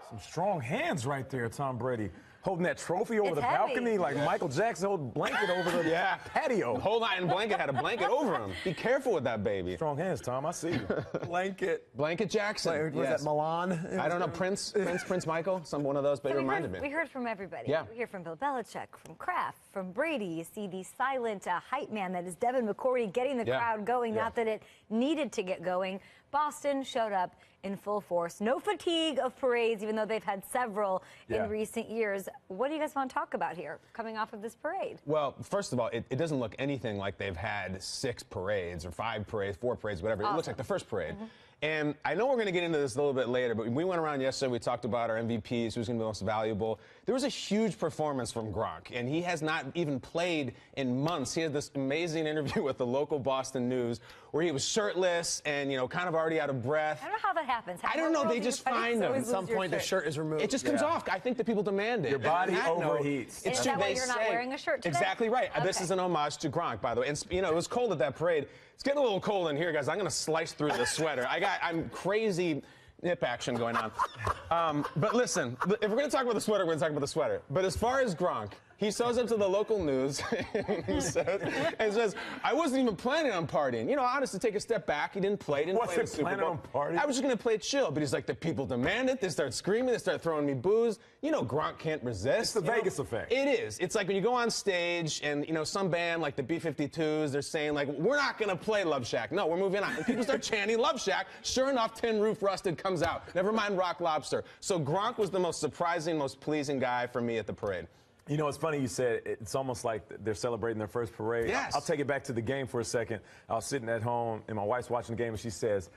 Some strong hands right there, Tom Brady. Holding that trophy over the heavy. balcony like Michael Jackson holding blanket over the patio. Whole iron blanket had a blanket over him. Be careful with that baby. Strong hands, Tom. I see you. Blanket Jackson. Was that Milan? I don't know, Prince Michael, one of those, but So it reminded me. We heard from everybody. Yeah. We hear from Bill Belichick, from Kraft, from Brady. You see the silent hype man that is Devin McCourty getting the crowd going, not that it needed to get going. Boston showed up in full force. No fatigue of parades, even though they've had several in recent years. What do you guys want to talk about here, coming off of this parade? Well, first of all, it doesn't look anything like they've had 6 parades or 5 parades, 4 parades, whatever. Awesome. It looks like the first parade. And I know we're going to get into this a little bit later, but we went around yesterday, we talked about our MVPs, who's going to be most valuable. There was a huge performance from Gronk, and he has not even played in months. He had this amazing interview with the local Boston News where he was shirtless and, you know, kind of already out of breath. I don't know how that happens. I don't know. They just find him. At some point, the shirt is removed. It just comes off. I think that people demand it. Your body overheats. Is that why you're not wearing a shirt today? Exactly right. Okay. This is an homage to Gronk, by the way. And, you know, it was cold at that parade. It's getting a little cold in here, guys. I'm going to slice through the sweater. I'm crazy nip action going on. But listen, if we're going to talk about the sweater, we're going to talk about the sweater. But as far as Gronk, he shows up to the local news and he says, I wasn't even planning on partying. You know, honestly, take a step back. He didn't play. Wasn't planning on partying? I was just going to play chill. But he's like, the people demand it. They start screaming. They start throwing me booze. You know, Gronk can't resist. It's the Vegas effect. It is. It's like when you go on stage and, you know, some band like the B-52s, they're saying, like, we're not going to play Love Shack. No, we're moving on. And people start chanting Love Shack. Sure enough, Tin Roof Rusted comes out. Never mind Rock Lobster. So Gronk was the most surprising, most pleasing guy for me at the parade. You know, it's funny you said it's almost like they're celebrating their first parade. Yes. I'll take it back to the game for a second. I was sitting at home, and my wife's watching the game, and she says,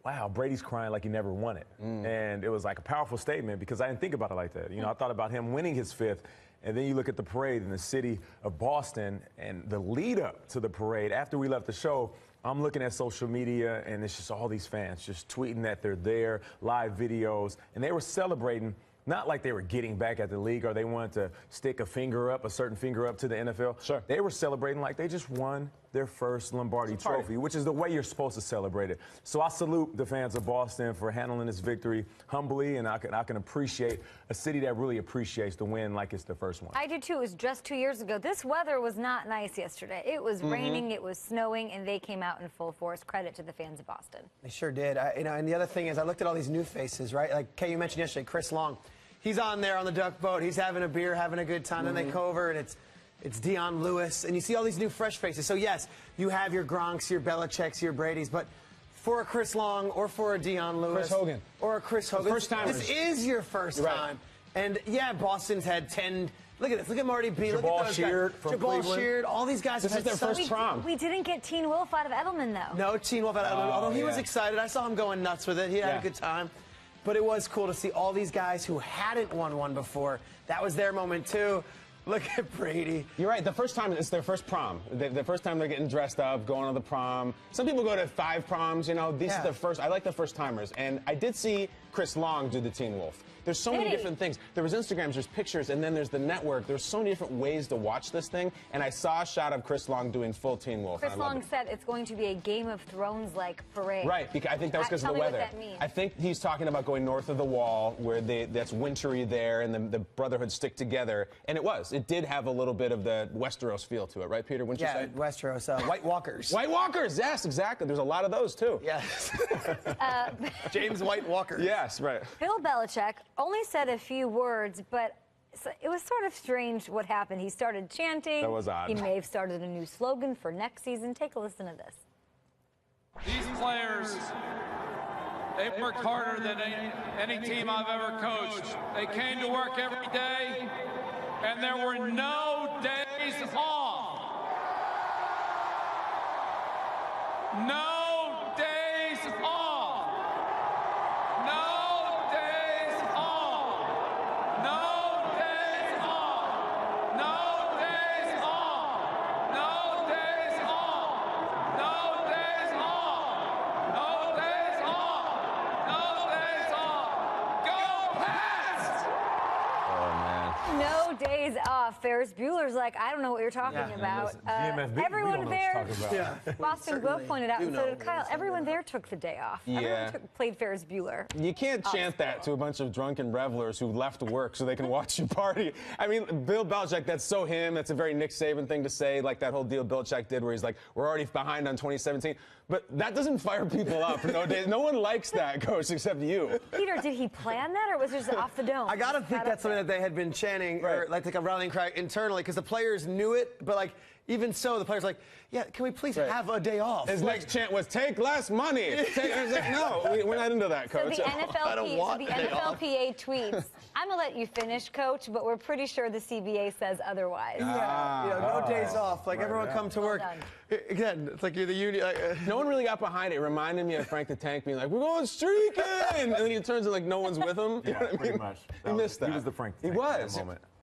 wow, Brady's crying like he never won it. And it was like a powerful statement because I didn't think about it like that. You know, I thought about him winning his 5th, and then you look at the parade in the city of Boston and the lead up to the parade. After we left the show, I'm looking at social media, and it's just all these fans just tweeting that they're there, live videos, and they were celebrating. Not like they were getting back at the league or they wanted to stick a certain finger up to the NFL. Sure. They were celebrating like they just won their first Lombardi trophy, which is the way you're supposed to celebrate it. So I salute the fans of Boston for handling this victory humbly, and I can appreciate a city that really appreciates the win like it's the first one. I do too. It was just 2 years ago. This weather was not nice yesterday. It was raining, it was snowing, and they came out in full force. Credit to the fans of Boston. They sure did. You know, and the other thing is, I looked at all these new faces, right? Like Kay, you mentioned yesterday, Chris Long. He's on there on the duck boat. He's having a beer, having a good time. Then they go over, and it's Deion Lewis. And you see all these new fresh faces. So, yes, you have your Gronks, your Belichicks, your Bradys. But for a Chris Long or for a Deion Lewis. Chris Hogan. Or a Chris Hogan. First time. This is your first time. And, yeah, Boston's had 10. Look at this. Look at Marty B. Look at those Sheard guys. from Jabal Cleveland. Sheard. All these guys This have is their first prom. We didn't get Teen Wolf out of Edelman, though. No, Teen Wolf out of Edelman. Although he was excited. I saw him going nuts with it. He had a good time. But it was cool to see all these guys who hadn't won one before. That was their moment, too. Look at Brady. You're right. The first time, it's their first prom. The first time they're getting dressed up, going to the prom. Some people go to 5 proms, you know. These are the first. I like the first timers. And I did see Chris Long do the Teen Wolf. There's so many different things. There was Instagrams, there's pictures, and then there's the network. There's so many different ways to watch this thing. And I saw a shot of Chris Long doing full Teen Wolf. Chris Long said it's going to be a Game of Thrones-like parade. Right, because I think that was because of the weather. Tell me what that means. I think he's talking about going north of the wall, where that's wintry there, and the Brotherhood stick together. And it was. It did have a little bit of the Westeros feel to it, right, Peter? Wouldn't you say? Westeros. White Walkers. White Walkers, yes, exactly. There's a lot of those, too. Yes. James White Walker. Yes, right. Bill Belichick only said a few words, but it was sort of strange what happened. He started chanting. That was odd. He may have started a new slogan for next season. Take a listen to this. These players, they've worked harder than any team I've ever coached. They came to work every day, and there were no days off. No days off. No days off. No days off. No days off. No days off. No days off. No days off. No days off. Go Pats! Oh, man. No no days off. Ferris Bueller's like, I don't know what you're talking about. Everyone there, Boston Globe pointed out, and so did Kyle, everyone there took the day off. Everyone played Ferris Bueller. You can't chant that to a bunch of drunken revelers who left work so they can watch you party. I mean, Bill Belichick, that's so him. That's a very Nick Saban thing to say, like that whole deal Belichick did where he's like, we're already behind on 2017. But that doesn't fire people up. No one likes that, Coach, except you. Peter, did he plan that, or was it just off the dome? I got to think that's something that they had been chanting, or like a rallying cry internally, because the players knew it, but like, even so, the players like, yeah, can we please have a day off? His next chant was, take less money. I was like, no, we're not into that, Coach. So the NFLPA tweets, I'm going to let you finish, Coach, but we're pretty sure the CBA says otherwise. No days off. Like, everyone come to work. Again, it's like you're the union. No one really got behind it. It reminded me of Frank the Tank being like, we're going streaking. And then he turns and like no one's with him. Yeah, pretty much. He missed that. He was the Frank the Tank He was. in that moment.